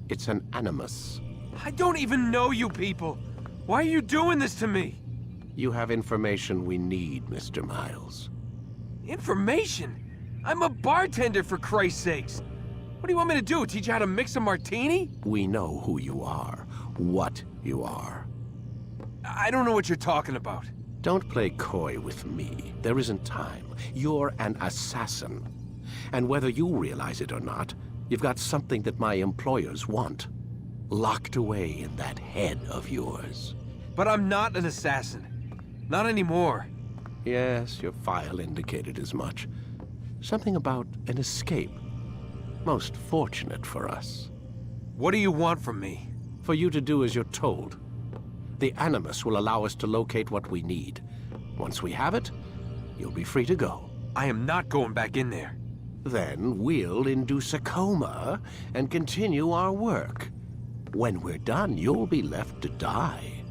It's an animus. I don't even know you people. Why are you doing this to me? You have information we need, Mr. Miles. Information? I'm a bartender, for Christ's sakes. What do you want me to do, teach you how to mix a martini? We know who you are, what you are. I don't know what you're talking about. Don't play coy with me. There isn't time. You're an assassin. And whether you realize it or not, you've got something that my employers want. Locked away in that head of yours. But I'm not an assassin. Not anymore. Yes, your file indicated as much. Something about an escape. Most fortunate for us. What do you want from me? For you to do as you're told. The Animus will allow us to locate what we need. Once we have it, you'll be free to go. I am not going back in there. Then we'll induce a coma and continue our work. When we're done, you'll be left to die.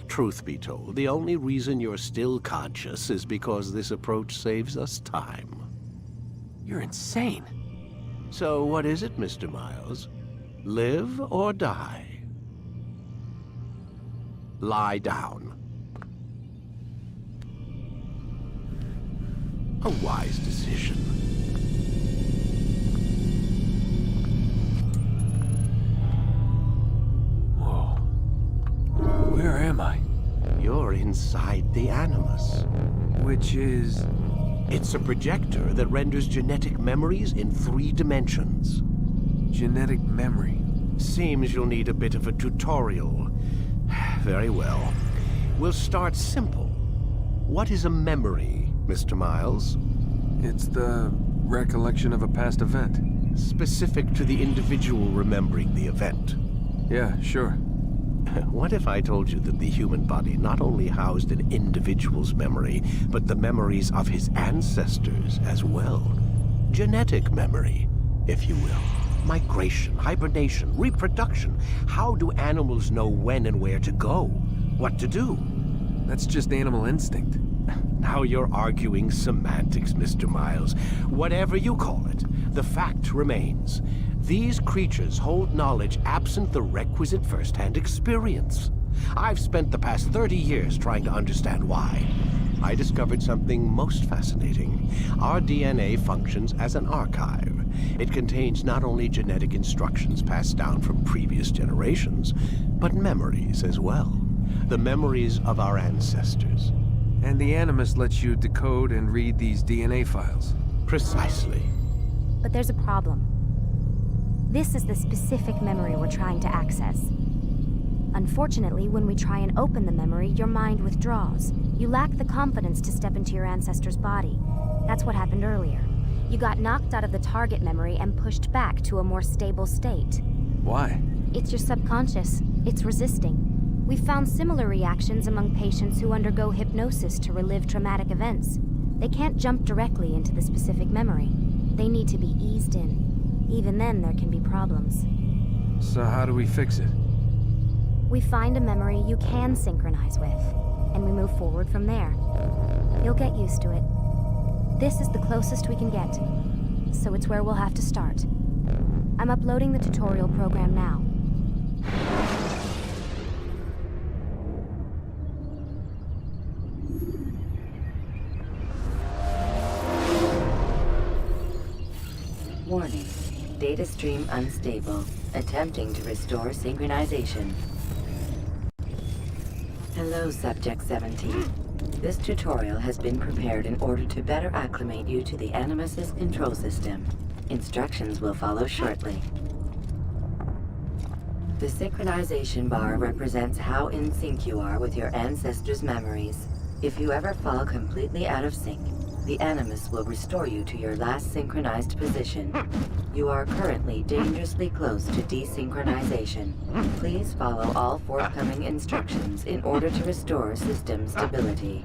Truth be told, the only reason you're still conscious is because this approach saves us time. You're insane. So what is it, Mr. Miles? Live or die? Lie down. A wise decision. Whoa. Where am I? You're inside the Animus. Which is... It's a projector that renders genetic memories in 3 dimensions. genetic memory. Seems you'll need a bit of a tutorial. Very well. We'll start simple. What is a memory, Mr. Miles? It's the recollection of a past event. Specific to the individual remembering the event. Yeah, sure. What if I told you that the human body not only housed an individual's memory, but the memories of his ancestors as well? Genetic memory, if you will. Migration, hibernation, reproduction. How do animals know when and where to go? What to do? That's just animal instinct. Now you're arguing semantics, Mr. Miles. Whatever you call it, the fact remains. These creatures hold knowledge absent the requisite first-hand experience. I've spent the past 30 years trying to understand why. I discovered something most fascinating. Our DNA functions as an archive. It contains not only genetic instructions passed down from previous generations, but memories as well. The memories of our ancestors. And the Animus lets you decode and read these DNA files. Precisely. But there's a problem. This is the specific memory we're trying to access. Unfortunately, when we try and open the memory, your mind withdraws. You lack the confidence to step into your ancestor's body. That's what happened earlier. You got knocked out of the target memory and pushed back to a more stable state. Why? It's your subconscious. It's resisting. We've found similar reactions among patients who undergo hypnosis to relive traumatic events. They can't jump directly into the specific memory. They need to be eased in. Even then, there can be problems. So how do we fix it? We find a memory you can synchronize with, and we move forward from there. You'll get used to it. This is the closest we can get, so it's where we'll have to start. I'm uploading the tutorial program now. Warning. Data stream unstable. Attempting to restore synchronization. Hello, Subject 17. This tutorial has been prepared in order to better acclimate you to the Animus's control system. Instructions will follow shortly. The synchronization bar represents how in sync you are with your ancestors' memories. If you ever fall completely out of sync, the Animus will restore you to your last synchronized position. You are currently dangerously close to desynchronization. Please follow all forthcoming instructions in order to restore system stability.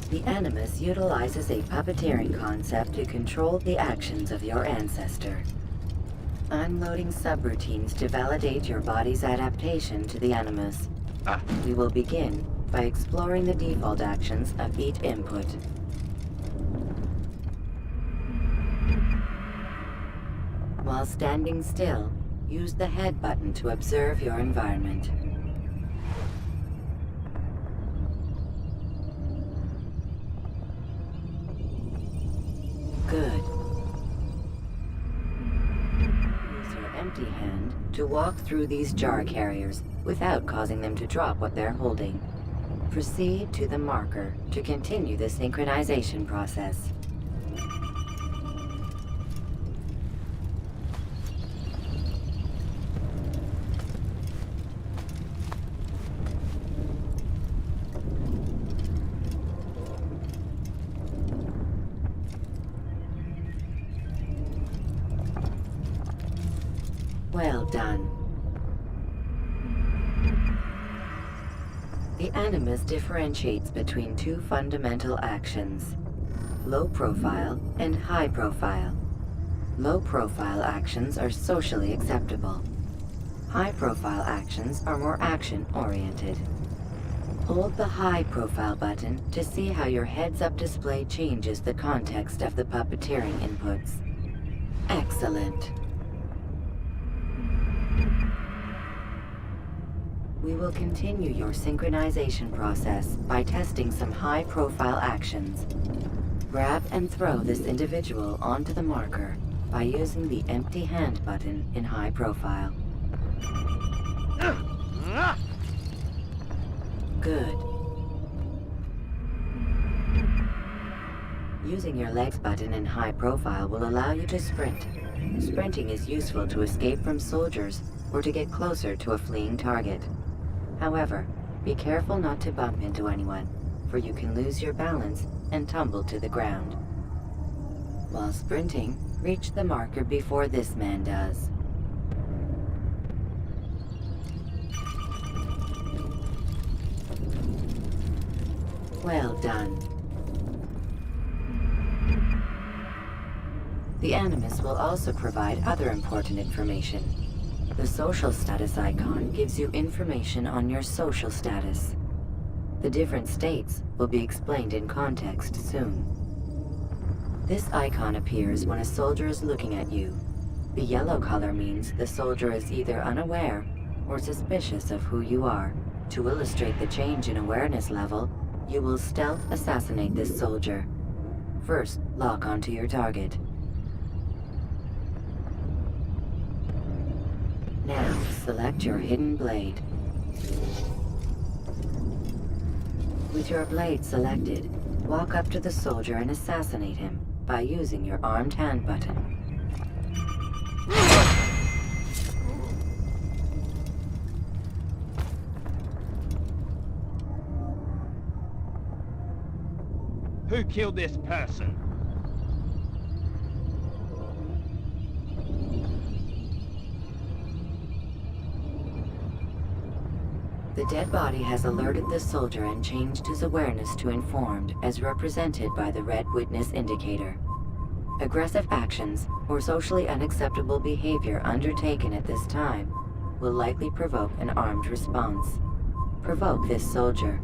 The Animus utilizes a puppeteering concept to control the actions of your ancestor. I'm loading subroutines to validate your body's adaptation to the Animus. We will begin by exploring the default actions of each input. While standing still, use the head button to observe your environment. Good. Use your empty hand to walk through these jar carriers without causing them to drop what they're holding. Proceed to the marker to continue the synchronization process. Well done. The Animus differentiates between two fundamental actions: low profile and high profile. Low profile actions are socially acceptable. High profile actions are more action-oriented. Hold the high profile button to see how your heads-up display changes the context of the puppeteering inputs. Excellent. We will continue your synchronization process by testing some high-profile actions. Grab and throw this individual onto the marker by using the empty hand button in high profile. Good. Using your legs button in high profile will allow you to sprint. Sprinting is useful to escape from soldiers or to get closer to a fleeing target. However, be careful not to bump into anyone, for you can lose your balance and tumble to the ground. While sprinting, reach the marker before this man does. Well done. The Animus will also provide other important information. The social status icon gives you information on your social status. The different states will be explained in context soon. This icon appears when a soldier is looking at you. The yellow color means the soldier is either unaware or suspicious of who you are. To illustrate the change in awareness level, you will stealth assassinate this soldier. First, lock onto your target. Now, select your hidden blade. With your blade selected, walk up to the soldier and assassinate him by using your armed hand button. Who killed this person? The dead body has alerted the soldier and changed his awareness to informed, as represented by the red witness indicator. Aggressive actions or socially unacceptable behavior undertaken at this time will likely provoke an armed response. Provoke this soldier.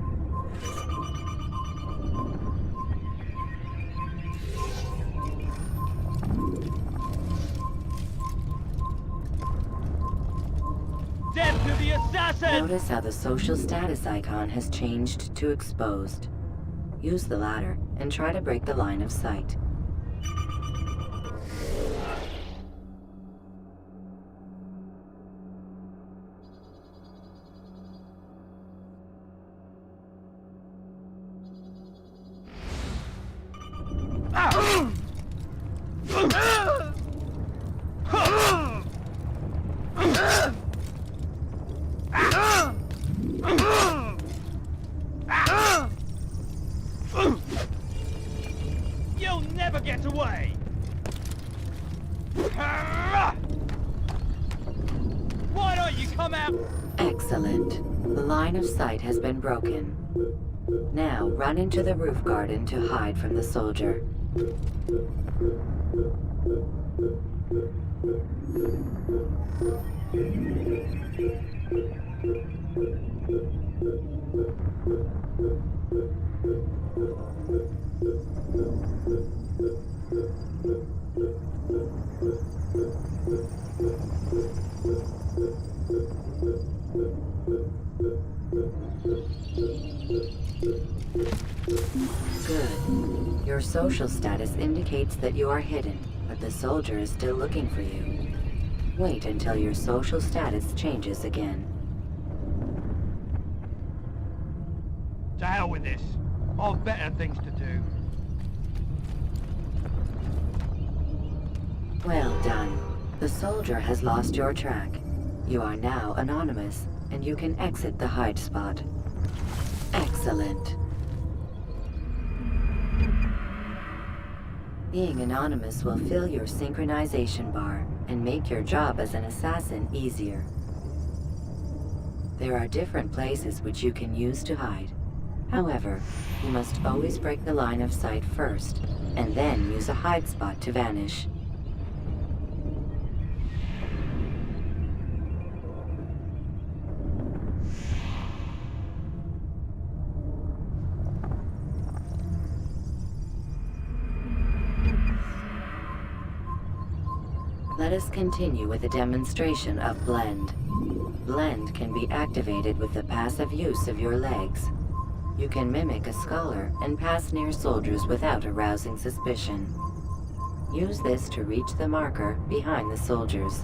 Death to the assassin! Notice how the social status icon has changed to exposed. Use the ladder and try to break the line of sight. You'll never get away! Why don't you come out? Excellent. The line of sight has been broken. Now run into the roof garden to hide from the soldier. Good. Your social status indicates that you are hidden, but the soldier is still looking for you. Wait until your social status changes again. To hell with this. I've better things to do. Well done. The soldier has lost your track. You are now anonymous, and you can exit the hide spot. Excellent. Being anonymous will fill your synchronization bar and make your job as an assassin easier. There are different places which you can use to hide. However, you must always break the line of sight first, and then use a hide spot to vanish. Let us continue with a demonstration of Blend. Blend can be activated with the passive use of your legs. You can mimic a scholar and pass near soldiers without arousing suspicion. Use this to reach the marker behind the soldiers.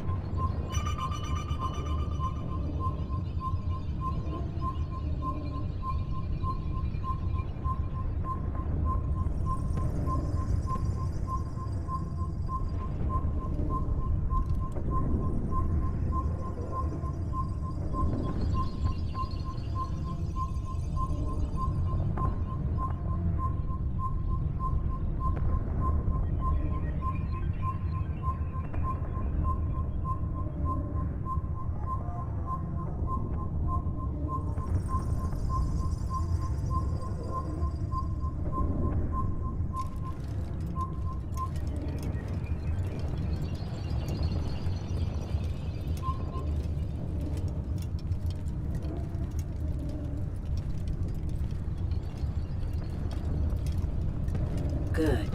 Good.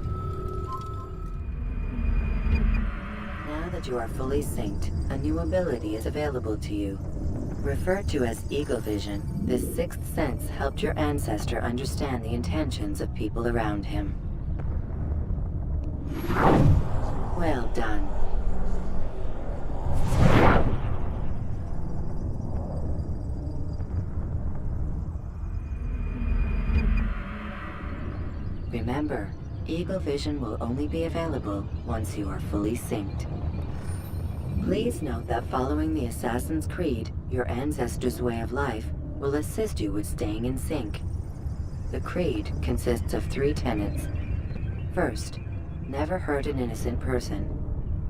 Now that you are fully synced, a new ability is available to you. Referred to as Eagle Vision, this sixth sense helped your ancestor understand the intentions of people around him. Well done. Remember, Eagle Vision will only be available once you are fully synced. Please note that following the Assassin's Creed, your ancestors' way of life will assist you with staying in sync. The Creed consists of 3 tenets. First, never hurt an innocent person.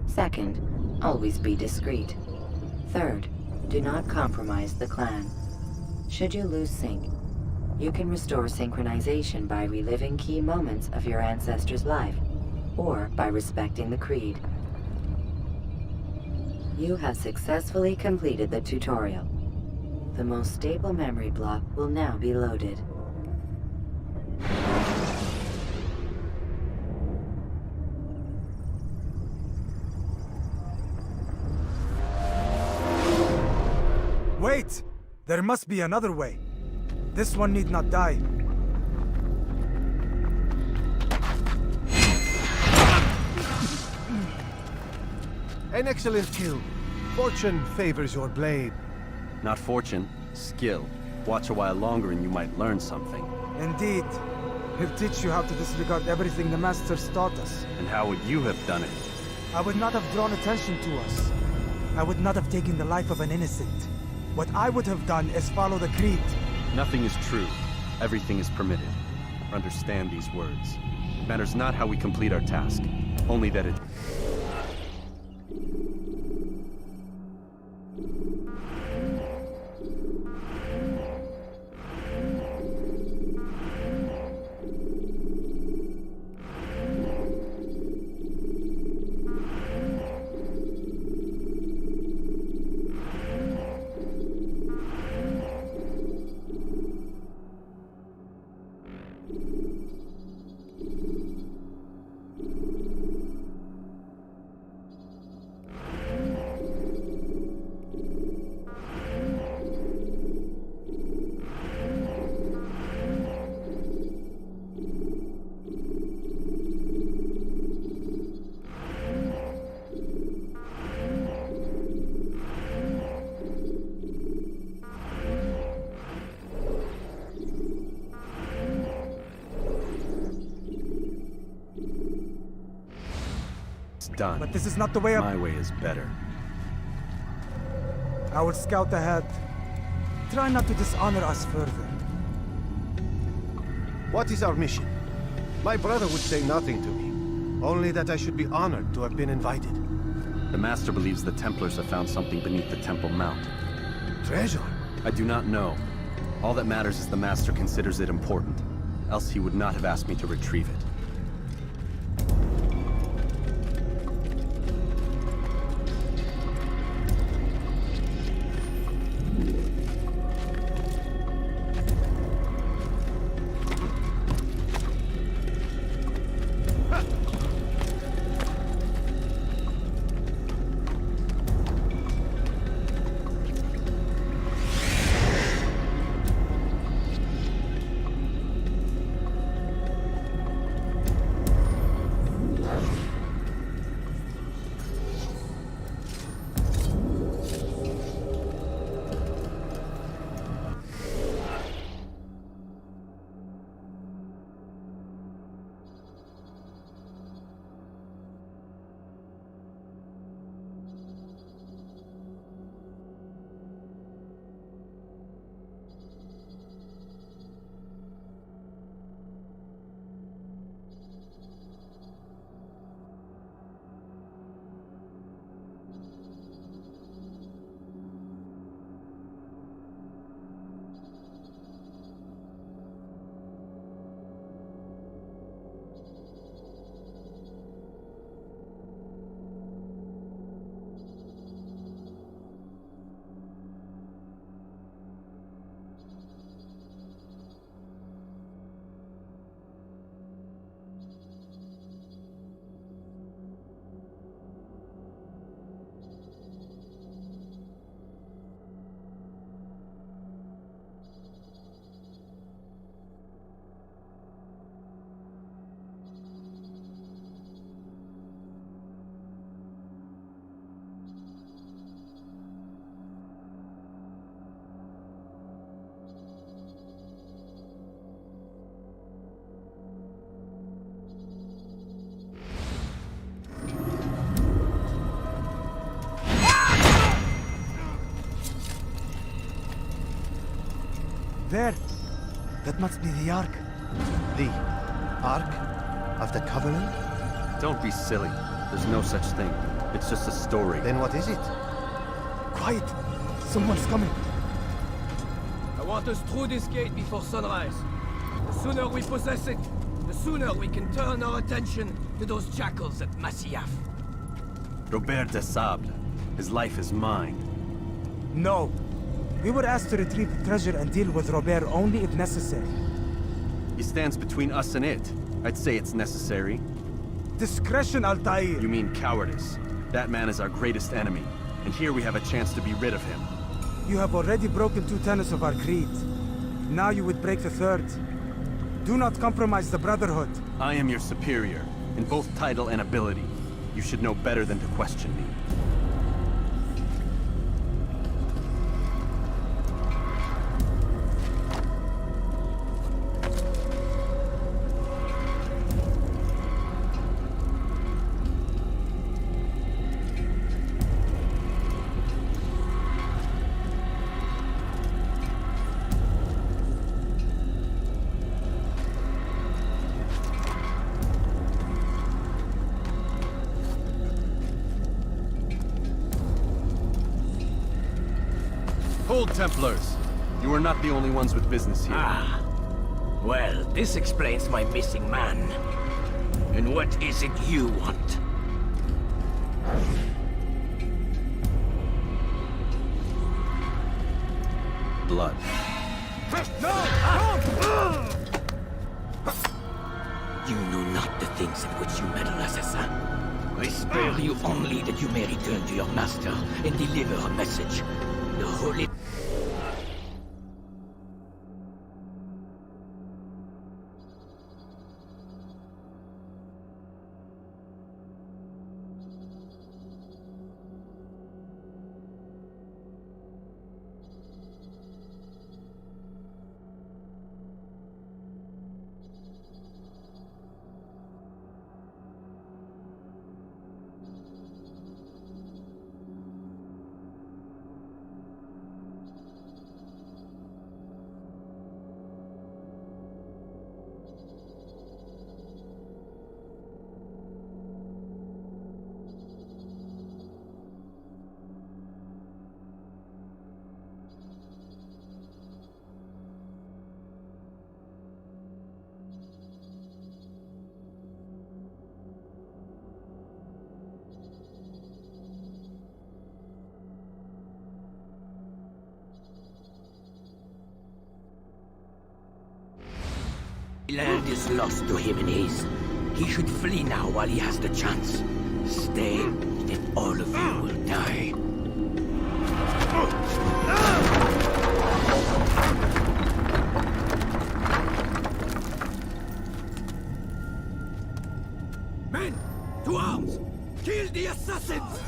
Second, always be discreet. Third, do not compromise the clan. Should you lose sync, you can restore synchronization by reliving key moments of your ancestor's life, or by respecting the Creed. You have successfully completed the tutorial. The most stable memory block will now be loaded. Wait! There must be another way. This one need not die. An excellent kill. Fortune favors your blade. Not fortune, skill. Watch a while longer and you might learn something. Indeed. He'll teach you how to disregard everything the Masters taught us. And how would you have done it? I would not have drawn attention to us. I would not have taken the life of an innocent. What I would have done is follow the Creed. Nothing is true. Everything is permitted. Understand these words. It matters not how we complete our task, only that it... done. But this is not the way My way is better. I will scout ahead. Try not to dishonor us further. What is our mission? My brother would say nothing to me. Only that I should be honored to have been invited. The Master believes the Templars have found something beneath the Temple Mount. Treasure? I do not know. All that matters is the Master considers it important. Else he would not have asked me to retrieve it. There! That must be the Ark. The Ark of the Covenant? Don't be silly. There's no such thing. It's just a story. Then what is it? Quiet! Someone's coming. I want us through this gate before sunrise. The sooner we possess it, the sooner we can turn our attention to those jackals at Masyaf. Robert de Sable. His life is mine. No. We were asked to retrieve the treasure and deal with Robert only if necessary. He stands between us and it. I'd say it's necessary. Discretion, Altair! You mean cowardice. That man is our greatest enemy, and here we have a chance to be rid of him. You have already broken 2 tenets of our creed. Now you would break the 3rd. Do not compromise the Brotherhood. I am your superior, in both title and ability. You should know better than to question me. Hold, Templars! You are not the only ones with business here. Ah. Well, this explains my missing man. And what is it you want? Blood. You know not the things in which you meddle, assassin. I spare you only that you may return to your master and deliver a message. The holy... Land is lost to him and his. He should flee now while he has the chance. Stay, and all of you will die. Men, to arms! Kill the assassins!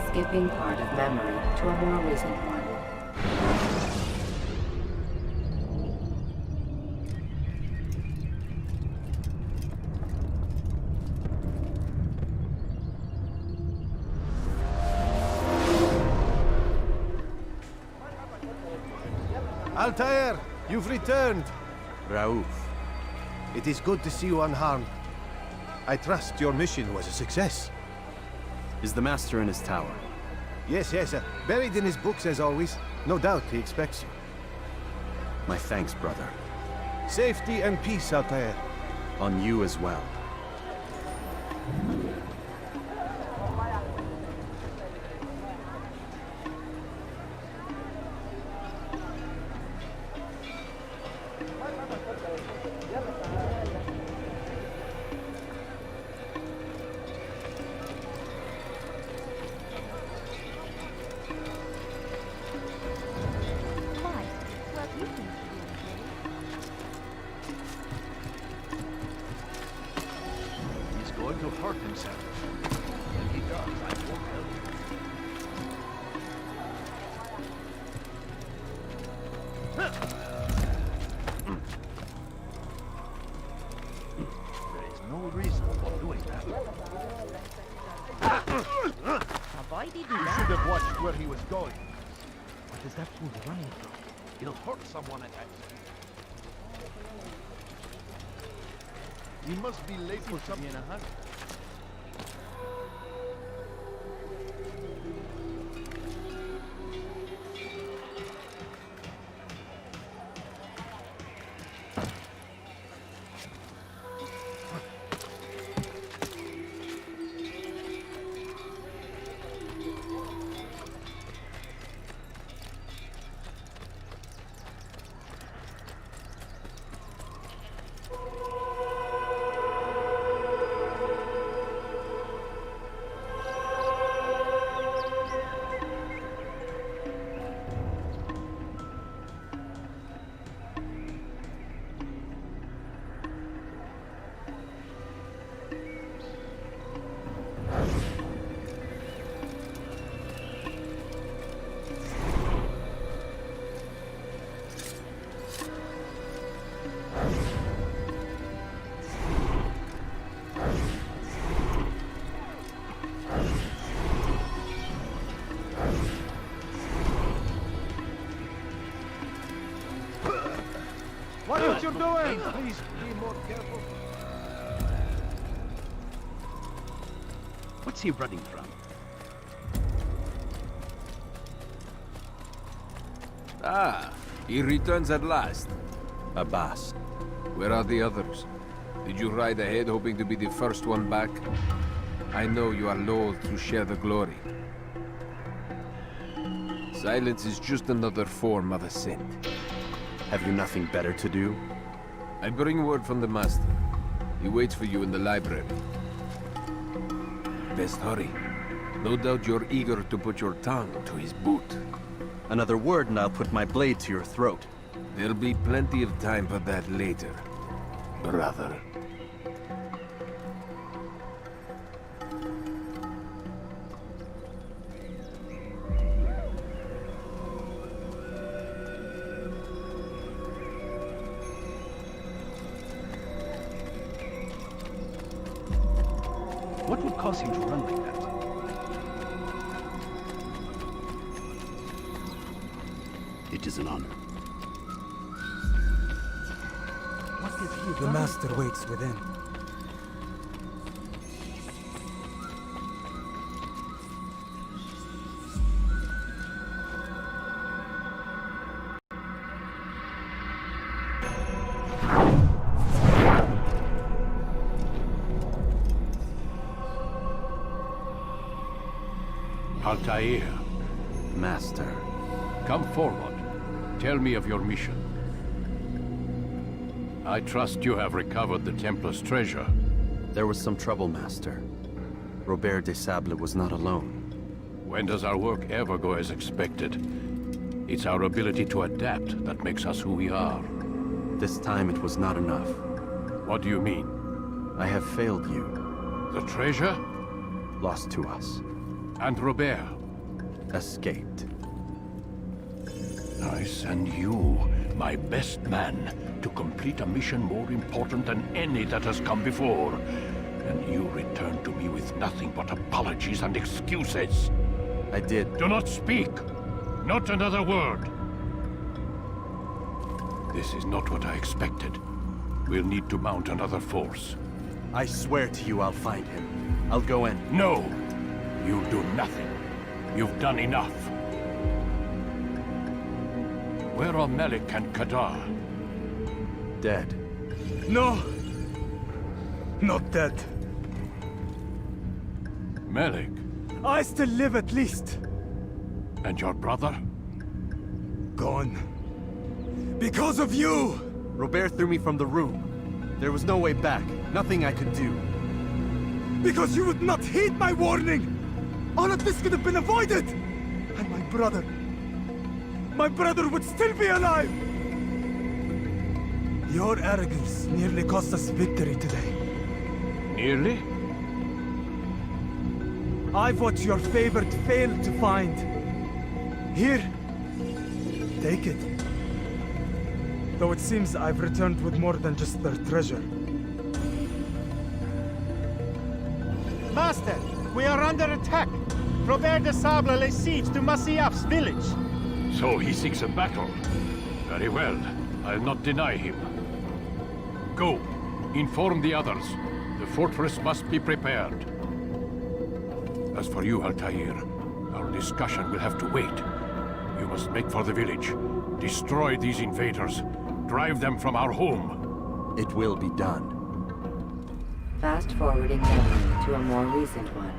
Skipping part of memory to a more recent one. Altair, you've returned. Raouf. It is good to see you unharmed. I trust your mission was a success. Is the Master in his tower? Yes, buried in his books as always. No doubt he expects you. My thanks, brother. Safety and peace, Altair. On you as well. He's going to hurt himself. When he does, I won't help him. There is no reason for doing that. He should have watched where he was going. What is that fool running from? He'll hurt someone at that speed. He must be late for something in a hurry. What are you doing? Please be more careful. What's he running from? Ah, he returns at last. Abbas. Where are the others? Did you ride ahead hoping to be the first one back? I know you are loath to share the glory. Silence is just another form of assent. Have you nothing better to do? I bring word from the Master. He waits for you in the library. Best hurry. No doubt you're eager to put your tongue to his boot. Another word and I'll put my blade to your throat. There'll be plenty of time for that later, brother. would cause him to run like that? It is an honor. What did he The Master waits within. Altair, Master. come forward. Tell me of your mission. I trust you have recovered the Templar's treasure. There was some trouble, Master. Robert de Sable was not alone. When does our work ever go as expected? It's our ability to adapt that makes us who we are. This time it was not enough. What do you mean? I have failed you. The treasure? Lost to us. And Robert? Escaped. I send you, my best man, to complete a mission more important than any that has come before. And you return to me with nothing but apologies and excuses. I did. Do not speak! Not another word! This is not what I expected. We'll need to mount another force. I swear to you I'll find him. I'll go in. No! You'll do nothing. You've done enough. Where are Melik and Kadar? Dead. No! Not dead. Melik? I still live at least. And your brother? Gone. Because of you! Robert threw me from the room. There was no way back. Nothing I could do. Because you would not heed my warning! All of this could have been avoided! And my brother... My brother would still be alive! Your arrogance nearly cost us victory today. Nearly? I've what your favored failed to find. Here. Take it. Though it seems I've returned with more than just their treasure. Master, we are under attack. Robert de Sable lays siege to Masyaf's village. So he seeks a battle. Very well. I'll not deny him. Go. Inform the others. The fortress must be prepared. As for you, Altair, our discussion will have to wait. You must make for the village. Destroy these invaders. Drive them from our home. It will be done. Fast-forwarding memory to a more recent one.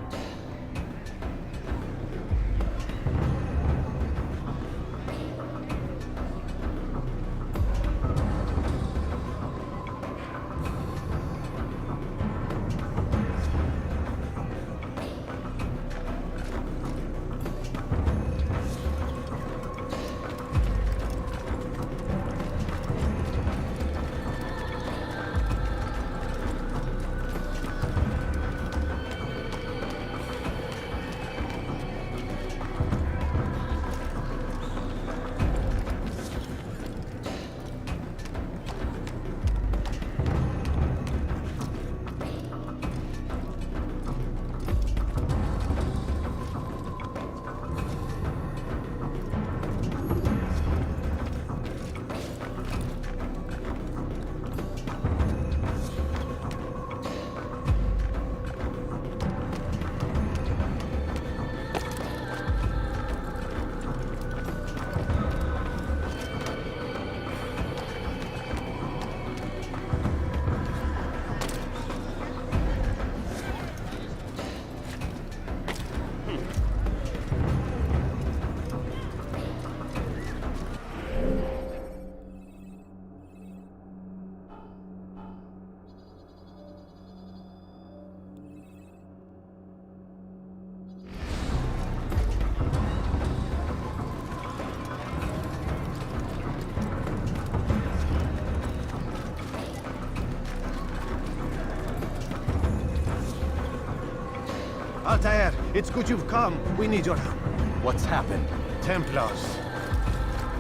Altair, it's good you've come. We need your help. What's happened? Templars.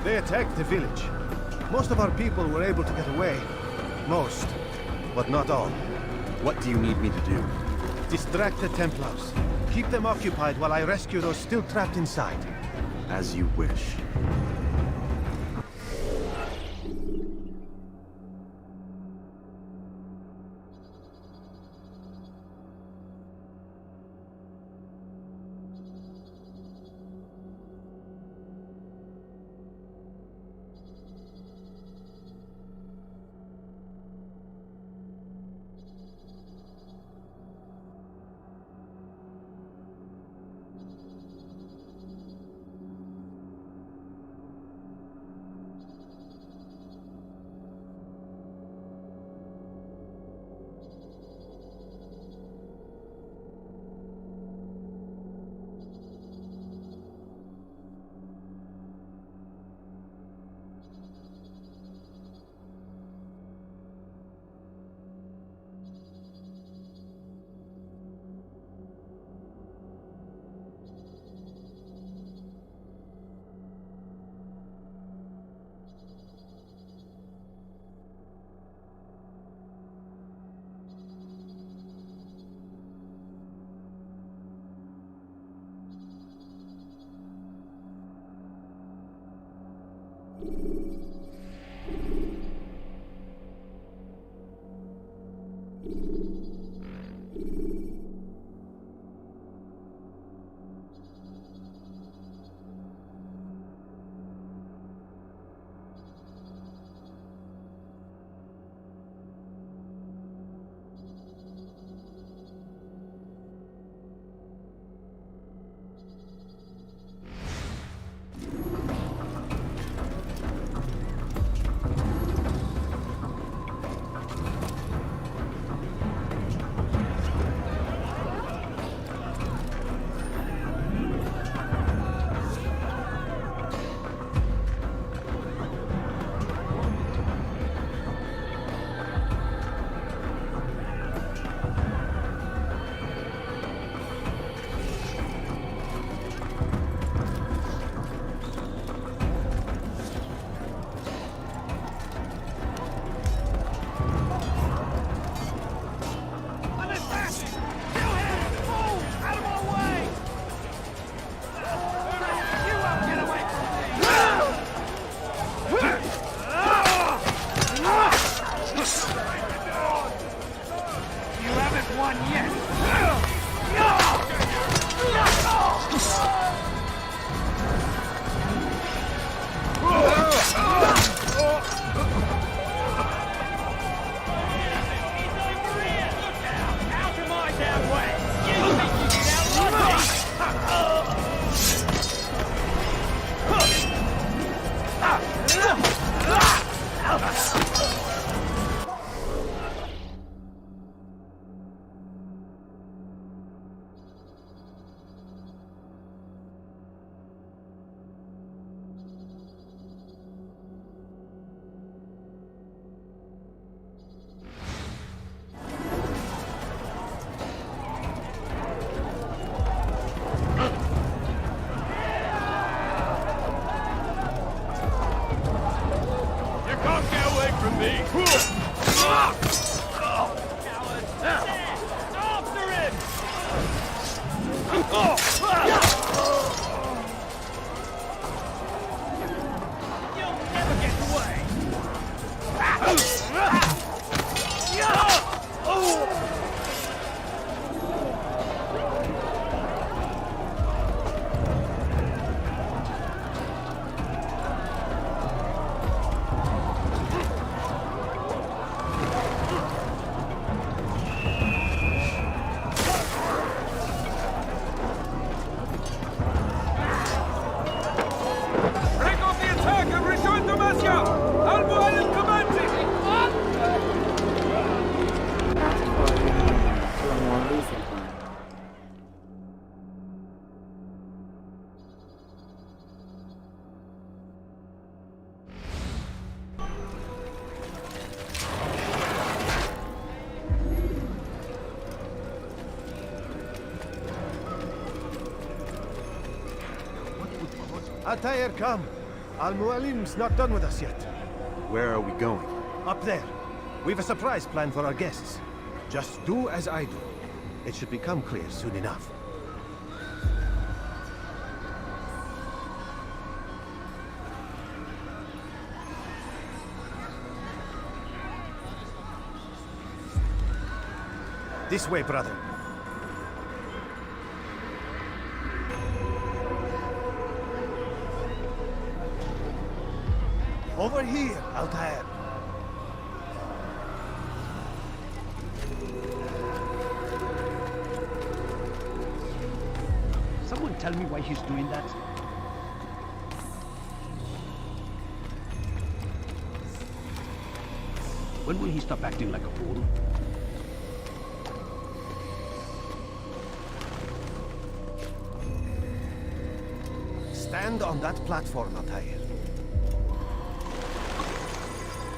They attacked the village. Most of our people were able to get away. Most, but not all. What do you need me to do? Distract the Templars. Keep them occupied while I rescue those still trapped inside. As you wish. Altair, come. Al-Mualim's not done with us yet. Where are we going? Up there. We've a surprise planned for our guests. Just do as I do. It should become clear soon enough. This way, brother. Over here, Altair. Someone tell me why he's doing that? When will he stop acting like a fool? Stand on that platform, Altair.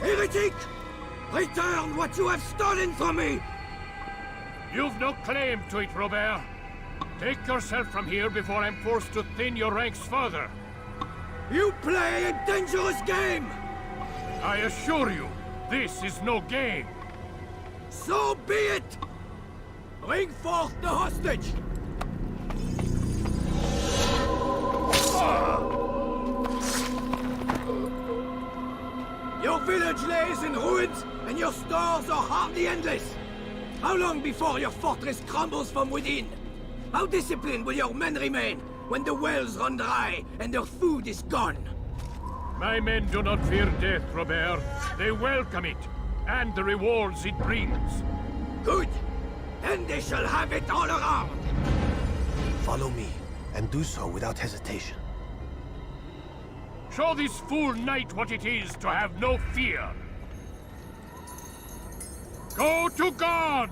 Heretic! Return what you have stolen from me! You've no claim to it, Robert. Take yourself from here before I'm forced to thin your ranks further. You play a dangerous game! I assure you, this is no game. So be it! Bring forth the hostage! Your village lays in ruins, and your stores are hardly endless. How long before your fortress crumbles from within? How disciplined will your men remain when the wells run dry and their food is gone? My men do not fear death, Robert. They welcome it, and the rewards it brings. Good. Then they shall have it all around. Follow me, and do so without hesitation. Show this fool knight what it is to have no fear. Go to God!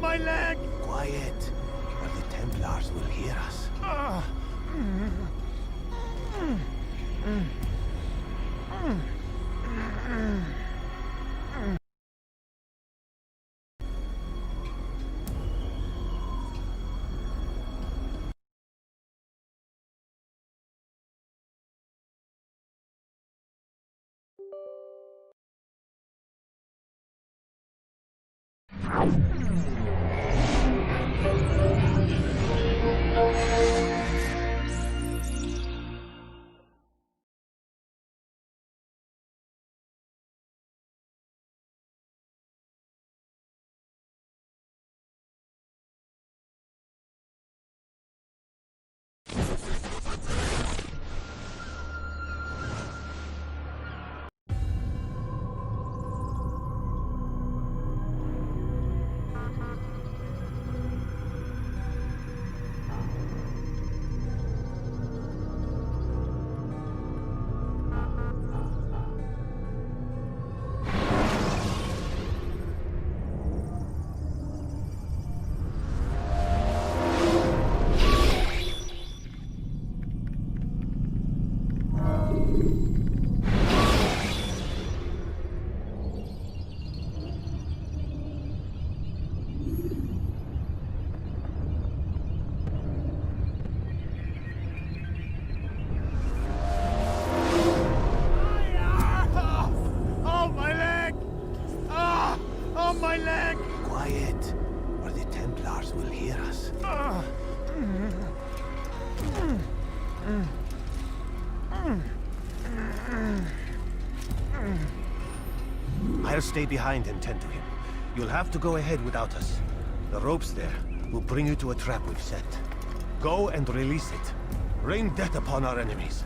My leg! Quiet, or the Templars will hear us. I'll stay behind and tend to him. You'll have to go ahead without us. The ropes there will bring you to a trap we've set. Go and release it. Rain death upon our enemies.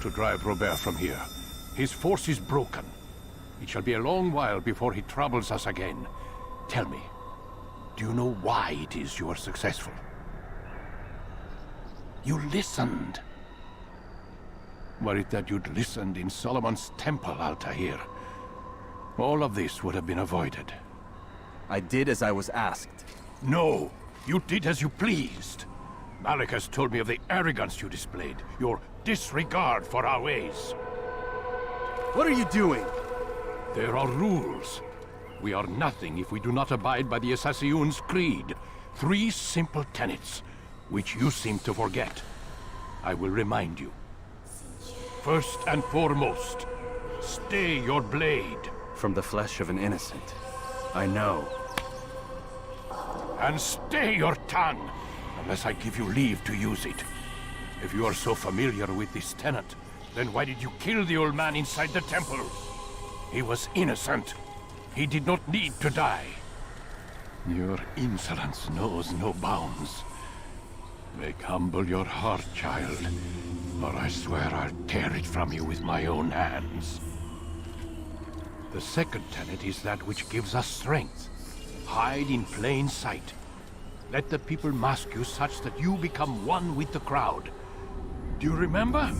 to drive Robert from here. His force is broken. It shall be a long while before he troubles us again. Tell me, do you know why it is you are successful? You listened. Were it that you'd listened in Solomon's temple, Altair, all of this would have been avoided. I did as I was asked. No, you did as you pleased. Malik has told me of the arrogance you displayed, your disregard for our ways. What are you doing? There are rules. We are nothing if we do not abide by the Assassin's creed. 3 simple tenets, which you seem to forget. I will remind you. First and foremost, stay your blade. From the flesh of an innocent. I know. And stay your tongue, unless I give you leave to use it. If you are so familiar with this tenet, then why did you kill the old man inside the temple? He was innocent. He did not need to die. Your insolence knows no bounds. Make humble your heart, child, or I swear I'll tear it from you with my own hands. The second tenet is that which gives us strength. Hide in plain sight. Let the people mask you such that you become one with the crowd. Do you remember?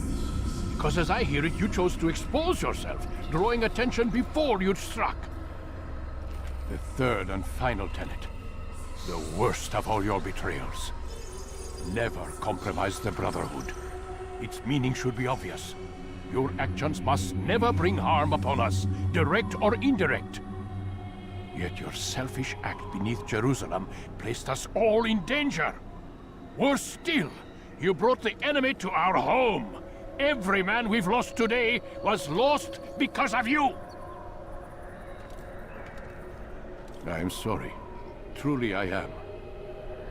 Because as I hear it, you chose to expose yourself, drawing attention before you'd struck. The third and final tenet. The worst of all your betrayals. Never compromise the Brotherhood. Its meaning should be obvious. Your actions must never bring harm upon us, direct or indirect. Yet your selfish act beneath Jerusalem placed us all in danger. Worse still, you brought the enemy to our home. Every man we've lost today was lost because of you. I am sorry. Truly I am.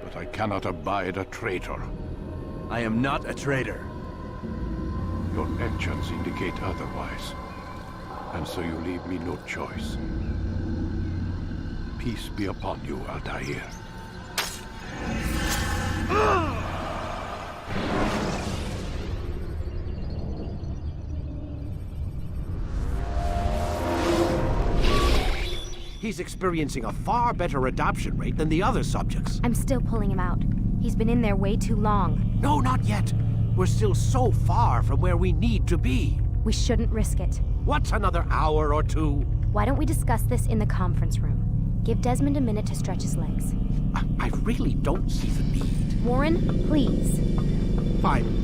But I cannot abide a traitor. I am not a traitor. Your actions indicate otherwise. And so you leave me no choice. Peace be upon you, Altair. He's experiencing a far better adoption rate than the other subjects. I'm still pulling him out. He's been in there way too long. No, not yet. We're still so far from where we need to be. We shouldn't risk it. What's another hour or 2? Why don't we discuss this in the conference room? Give Desmond a minute to stretch his legs. I really don't see the need. Warren, please. Fine.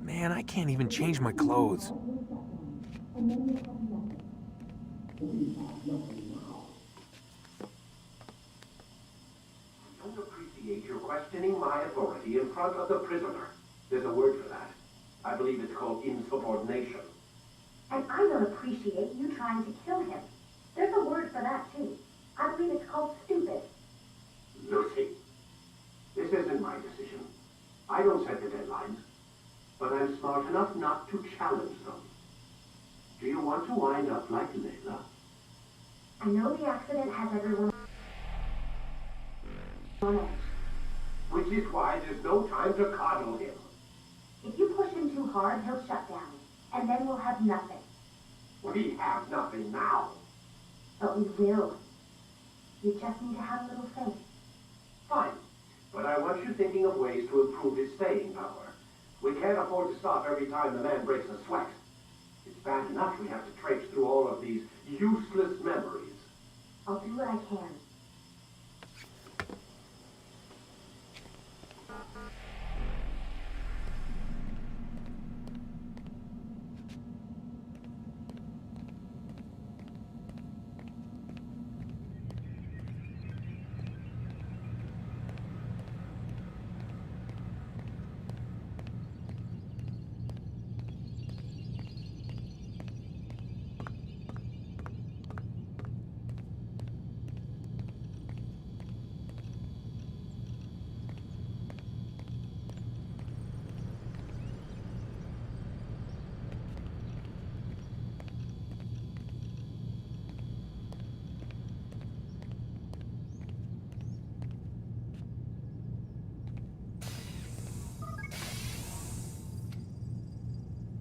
Man, I can't even change my clothes. I don't appreciate your questioning my authority in front of the prisoner. There's a word for that. I believe it's called insubordination. And I don't appreciate you trying to kill him. There's a word for that, too. I believe it's called stupid. Lucy, this isn't my decision. I don't set the deadlines. But I'm smart enough not to challenge them. Do you want to wind up like Layla? I know the accident has everyone on edge. Which is why there's no time to coddle him. If you push him too hard, he'll shut down. And then we'll have nothing. We have nothing now. But we will. You just need to have a little faith. Fine. But I want you thinking of ways to improve his staying power. We can't afford to stop every time the man breaks a sweat. It's bad enough we have to traipse through all of these useless memories. I'll do what I can.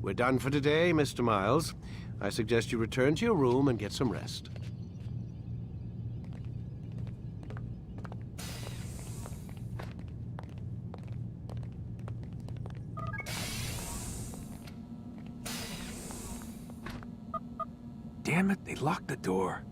We're done for today, Mr. Miles. I suggest you return to your room and get some rest. Damn it, they locked the door.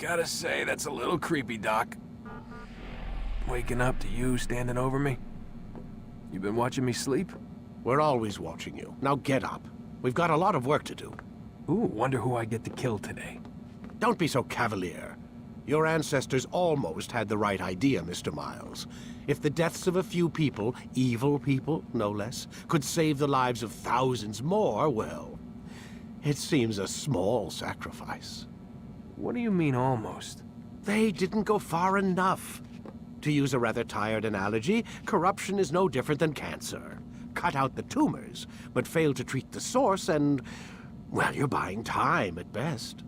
Gotta say, that's a little creepy, Doc. Waking up to you standing over me. You been watching me sleep? We're always watching you. Now get up. We've got a lot of work to do. Ooh, wonder who I get to kill today. Don't be so cavalier. Your ancestors almost had the right idea, Mr. Miles. If the deaths of a few people, evil people, no less, could save the lives of thousands more, well, it seems a small sacrifice. What do you mean, almost? They didn't go far enough. To use a rather tired analogy, corruption is no different than cancer. Cut out the tumors, but fail to treat the source and, well, you're buying time at best.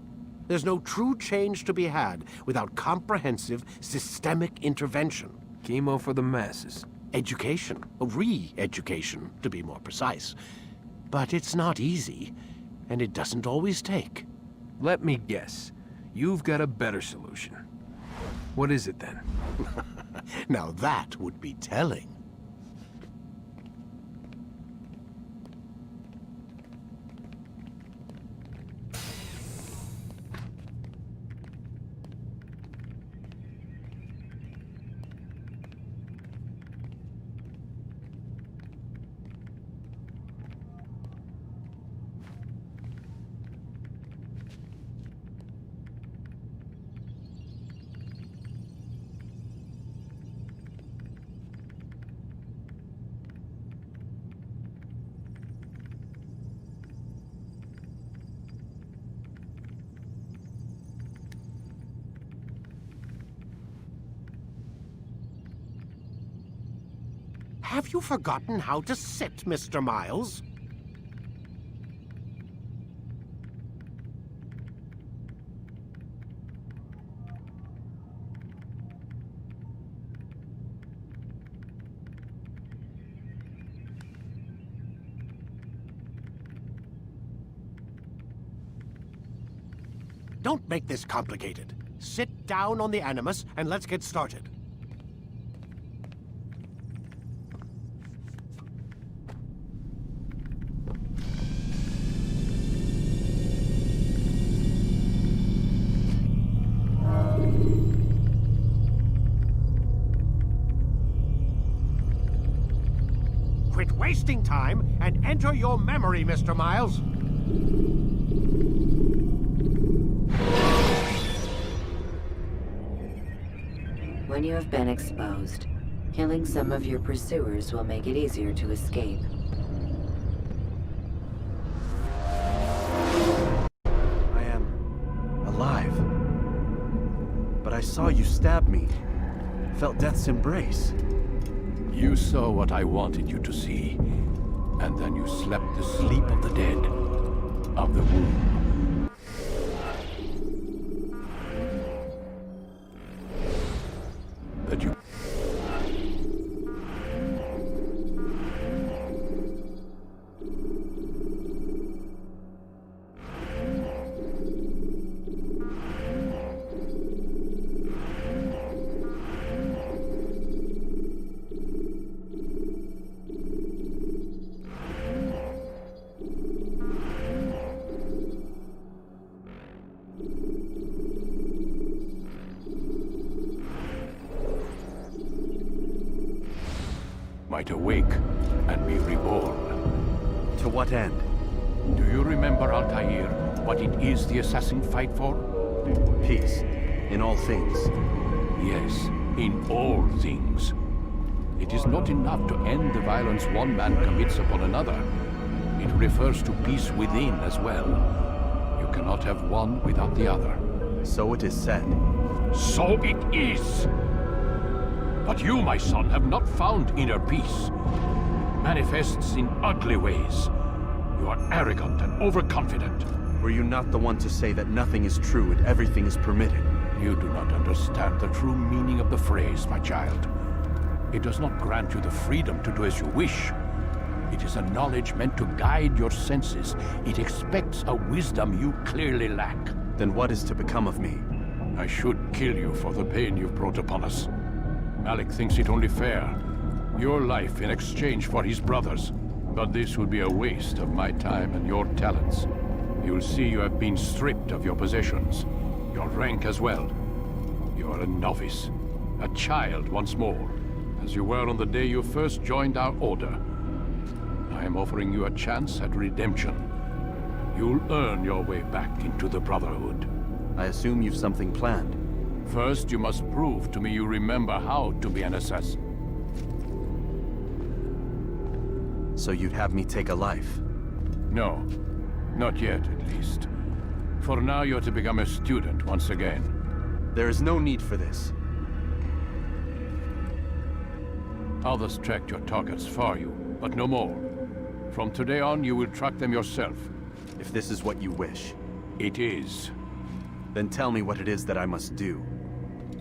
There's no true change to be had without comprehensive, systemic intervention. Chemo for the masses. Education, re-education, to be more precise. But it's not easy, and it doesn't always take. Let me guess. You've got a better solution. What is it, then? Now that would be telling. Have you forgotten how to sit, Mr. Miles? Don't make this complicated. Sit down on the Animus and let's get started. Quit wasting time and enter your memory, Mr. Miles. When you have been exposed, killing some of your pursuers will make it easier to escape. I am alive. But I saw you stab me. Felt death's embrace. You saw what I wanted you to see, and then you slept the sleep of the dead, of the womb. That you... might awake and be reborn. To what end? Do you remember, Altair, what it is the assassin fight for? Peace. In all things. Yes, in all things. It is not enough to end the violence one man commits upon another. It refers to peace within as well. You cannot have one without the other. So it is said. So it is! But you, my son, have not found inner peace. Manifests in ugly ways. You are arrogant and overconfident. Were you not the one to say that nothing is true and everything is permitted? You do not understand the true meaning of the phrase, my child. It does not grant you the freedom to do as you wish. It is a knowledge meant to guide your senses. It expects a wisdom you clearly lack. Then what is to become of me? I should kill you for the pain you've brought upon us. Malik thinks it only fair. Your life in exchange for his brother's. But this would be a waste of my time and your talents. You'll see you have been stripped of your possessions. Your rank as well. You are a novice. A child once more. As you were on the day you first joined our order. I am offering you a chance at redemption. You'll earn your way back into the Brotherhood. I assume you've something planned. First, you must prove to me you remember how to be an assassin. So you'd have me take a life? No. Not yet, at least. For now, you're to become a student once again. There is no need for this. Others tracked your targets for you, but no more. From today on, you will track them yourself. If this is what you wish. It is. Then tell me what it is that I must do.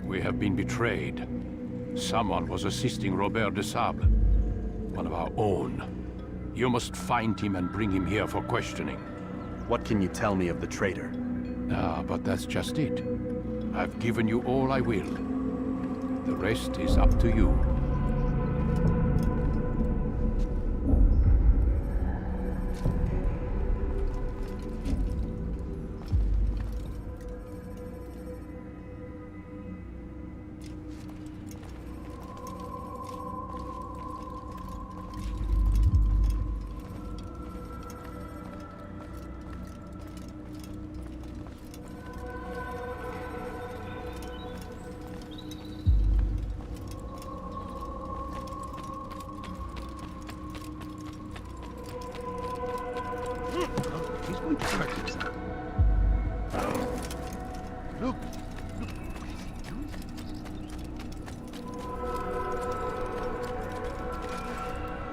We have been betrayed. Someone was assisting Robert de Sable. One of our own. You must find him and bring him here for questioning. What can you tell me of the traitor? Ah, but that's just it. I've given you all I will. The rest is up to you. Look!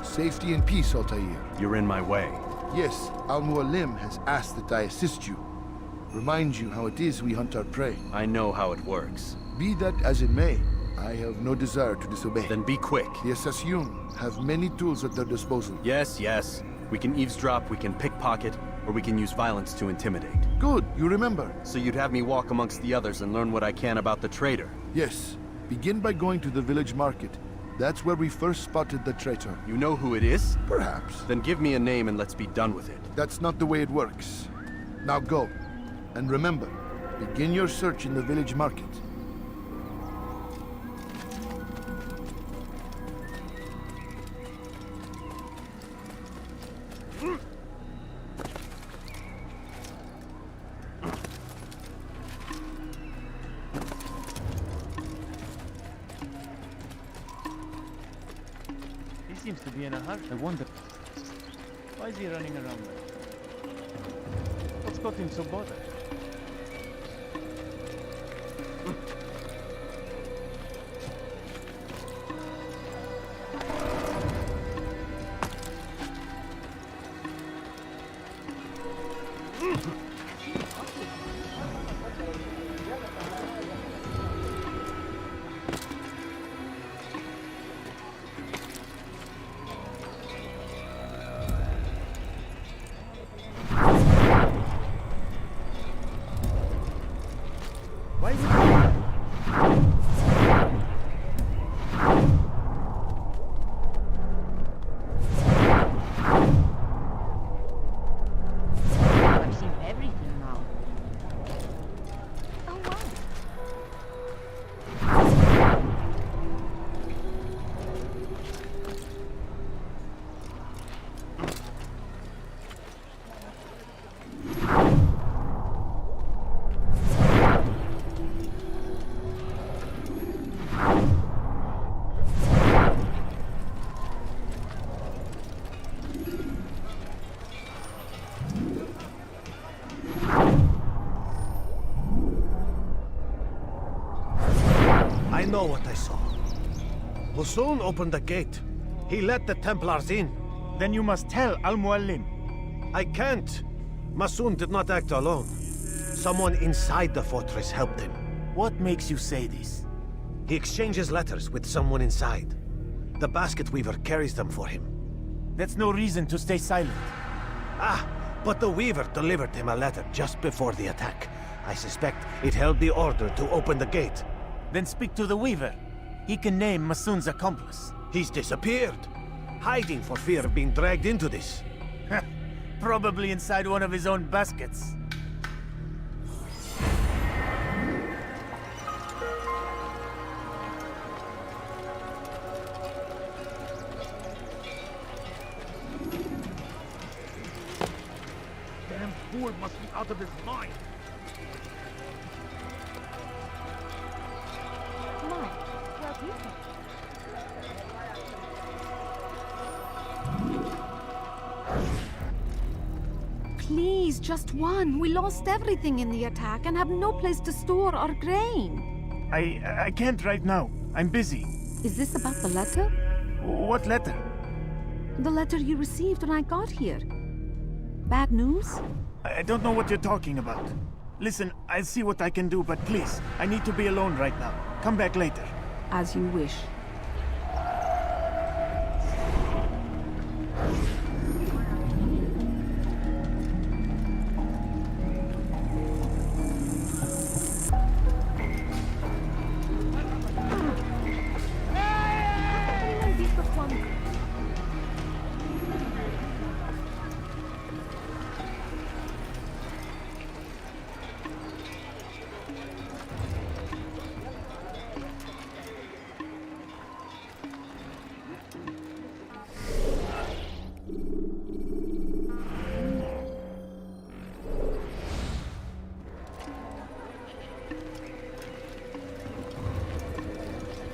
Safety and peace, Altair. You're in my way. Yes, Al-Mualim has asked that I assist you. Remind you how it is we hunt our prey. I know how it works. Be that as it may, I have no desire to disobey. Then be quick. The Assassin have many tools at their disposal. Yes, yes. We can eavesdrop, we can pickpocket, or we can use violence to intimidate. Good, you remember. So you'd have me walk amongst the others and learn what I can about the traitor? Yes. Begin by going to the village market. That's where we first spotted the traitor. You know who it is? Perhaps. Then give me a name and let's be done with it. That's not the way it works. Now go. And remember, begin your search in the village market. He seems to be in a hurry. I wonder, why is he running around there? What's got him so bothered? I've seen everything. know what I saw. Masoon opened the gate. He let the Templars in. Then you must tell Al-Mualim. I can't. Masoon did not act alone. Someone inside the fortress helped him. What makes you say this? He exchanges letters with someone inside. The basket weaver carries them for him. That's no reason to stay silent. Ah, but the weaver delivered him a letter just before the attack. I suspect it held the order to open the gate. Then speak to the weaver. He can name Masoon's accomplice. He's disappeared. Hiding for fear of being dragged into this. Probably inside one of his own baskets. Damn fool must be out of his mind. Come on, where are people? Please, just one. We lost everything in the attack and have no place to store our grain. I can't right now. I'm busy. Is this about the letter? What letter? The letter you received when I got here. Bad news? I don't know what you're talking about. Listen, I'll see what I can do, but please, I need to be alone right now. Come back later. As you wish.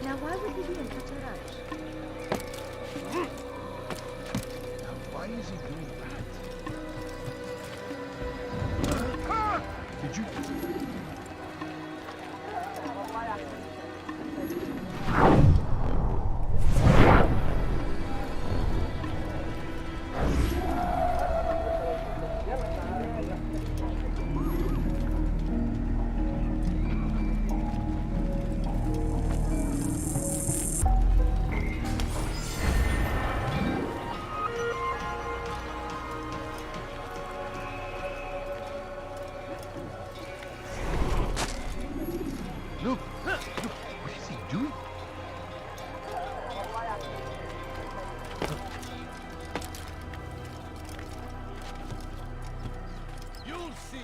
Now why would he be in such a rush? Now, why is he doing that? Did you... Look, what is he doing? You'll see.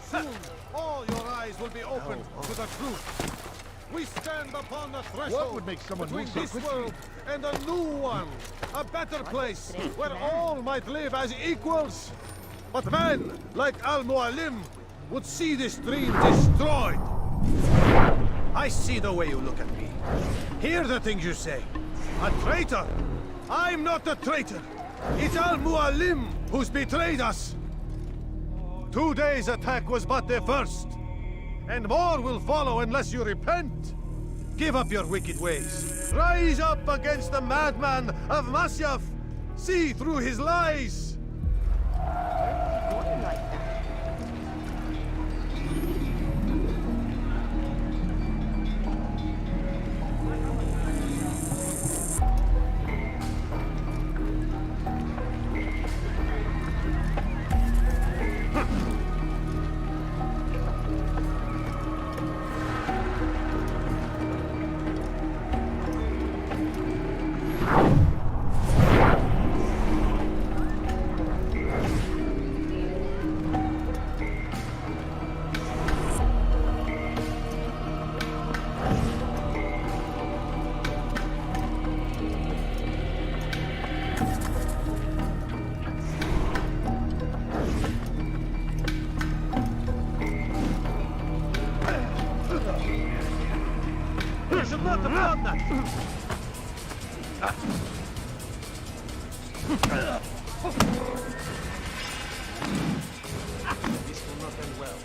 Soon, all your eyes will be opened to the truth. We stand upon the threshold What would make someone between move so this quickly? world and a new one. A better place where all might live as equals. But men like Al-Mualim would see this dream destroyed. I see the way you look at me. Hear the things you say. A traitor? I'm not a traitor. It's Al-Mualim who's betrayed us. Today's attack was but the first. And more will follow unless you repent. Give up your wicked ways. Rise up against the madman of Masyaf. See through his lies. Going like that. You should not have done that. This will not end well.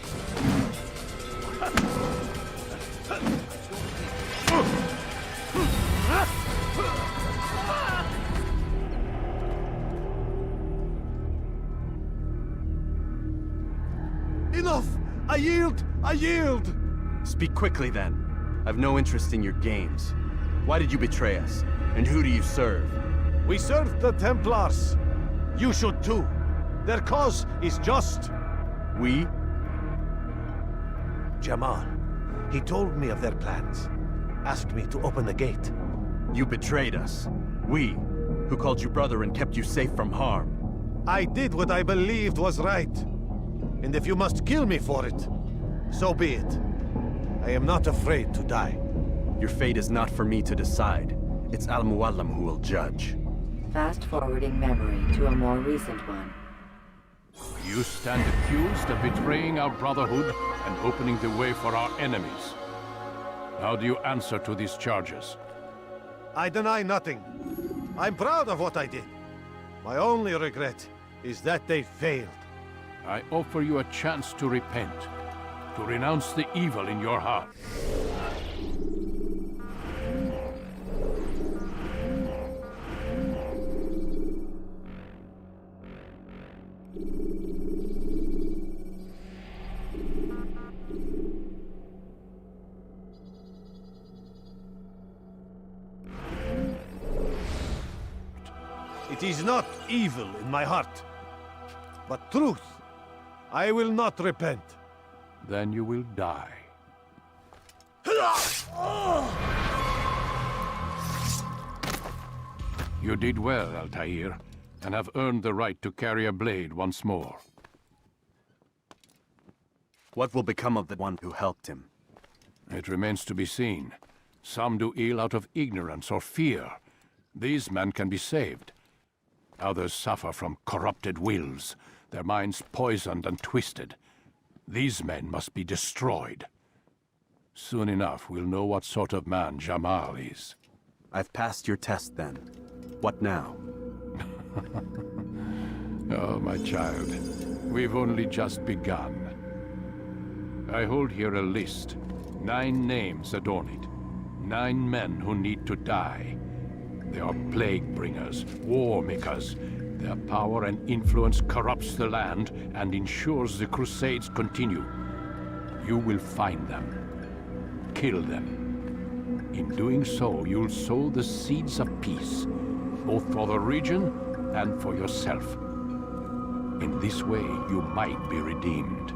Enough! I yield! I yield! Speak quickly then. I've no interest in your games. Why did you betray us? And who do you serve? We serve the Templars. You should too. Their cause is just. We? Jamal. He told me of their plans. Asked me to open the gate. You betrayed us. We, who called you brother and kept you safe from harm. I did what I believed was right. And if you must kill me for it, so be it. I am not afraid to die. Your fate is not for me to decide. It's Al-Mualim who will judge. Fast-forwarding memory to a more recent one. You stand accused of betraying our Brotherhood and opening the way for our enemies. How do you answer to these charges? I deny nothing. I'm proud of what I did. My only regret is that they failed. I offer you a chance to repent, to renounce the evil in your heart. It is not evil in my heart, but truth. I will not repent. Then you will die. You did well, Altair, and have earned the right to carry a blade once more. What will become of the one who helped him? It remains to be seen. Some do ill out of ignorance or fear. These men can be saved. Others suffer from corrupted wills, their minds poisoned and twisted. These men must be destroyed. Soon enough, we'll know what sort of man Jamal is. I've passed your test then. What now? Oh, my child. We've only just begun. I hold here a list. 9 names adorn it. 9 men who need to die. They are plague bringers, war makers. Their power and influence corrupts the land and ensures the Crusades continue. You will find them. Kill them. In doing so, you'll sow the seeds of peace, both for the region and for yourself. In this way, you might be redeemed.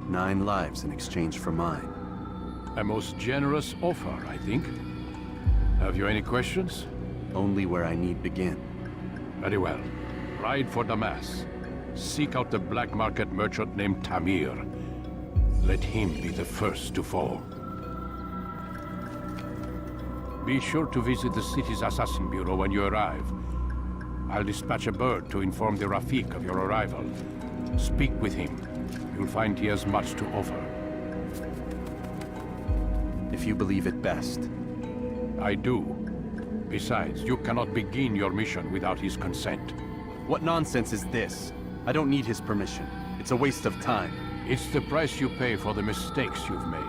9 lives in exchange for mine. A most generous offer, I think. Have you any questions? Only where I need begin. Very well. Ride for Damas. Seek out the black market merchant named Tamir. Let him be the first to fall. Be sure to visit the city's assassin bureau when you arrive. I'll dispatch a bird to inform the Rafik of your arrival. Speak with him. You'll find he has much to offer. If you believe it best. I do. Besides, you cannot begin your mission without his consent. What nonsense is this? I don't need his permission. It's a waste of time. It's the price you pay for the mistakes you've made.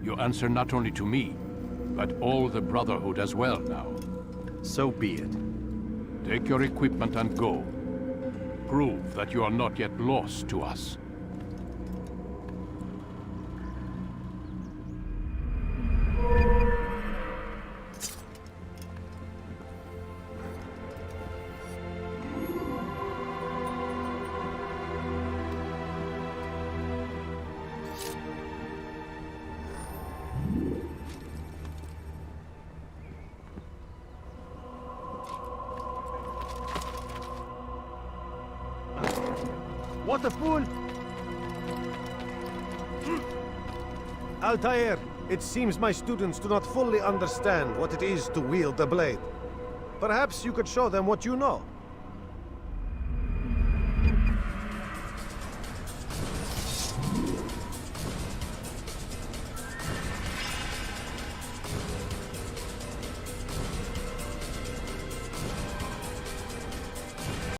You answer not only to me, but all the Brotherhood as well now. So be it. Take your equipment and go. Prove that you are not yet lost to us. What a fool! Altair, it seems my students do not fully understand what it is to wield the blade. Perhaps you could show them what you know.